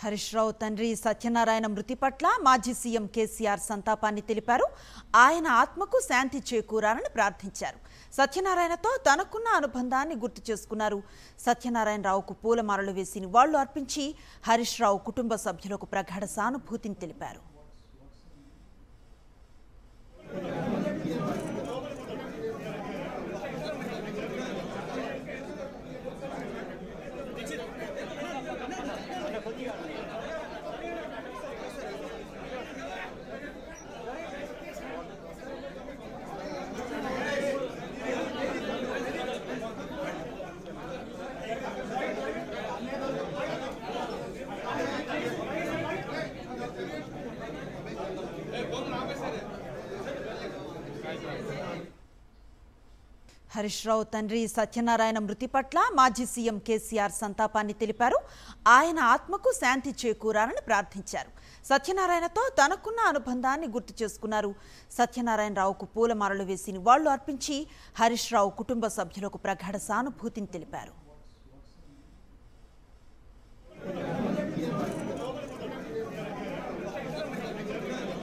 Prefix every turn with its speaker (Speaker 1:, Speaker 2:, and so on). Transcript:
Speaker 1: హరీష్ రావు తండ్రి సత్యనారాయణ మృతి పట్ల మాజీ సీఎం కేసీఆర్ సంతాపాన్ని తెలిపారు. ఆయన ఆత్మకు శాంతి చేకూరాలని ప్రార్థించారు. సత్యనారాయణతో తనకున్న అనుబంధాన్ని గుర్తు చేసుకున్నారు. సత్యనారాయణరావుకు పూలమాలలు వేసి నివాళులు అర్పించి హరీష్ రావు కుటుంబ సభ్యులకు ప్రగాఢ సానుభూతిని తెలిపారు. హరీష్ రావు తండ్రి సత్యనారాయణ మృతి పట్ల మాజీ సీఎం కేసీఆర్ సంతాపాన్ని తెలిపారు. ఆయన ఆత్మకు శాంతి చేకూరాలని ప్రార్థించారు. సత్యనారాయణతో తనకున్న అనుబంధాన్ని గుర్తు చేసుకున్నారు. సత్యనారాయణరావుకు పూలమాలలు వేసి నివాళులు అర్పించి హరీష్ రావు కుటుంబ సభ్యులకు ప్రగాఢ సానుభూతిని తెలిపారు.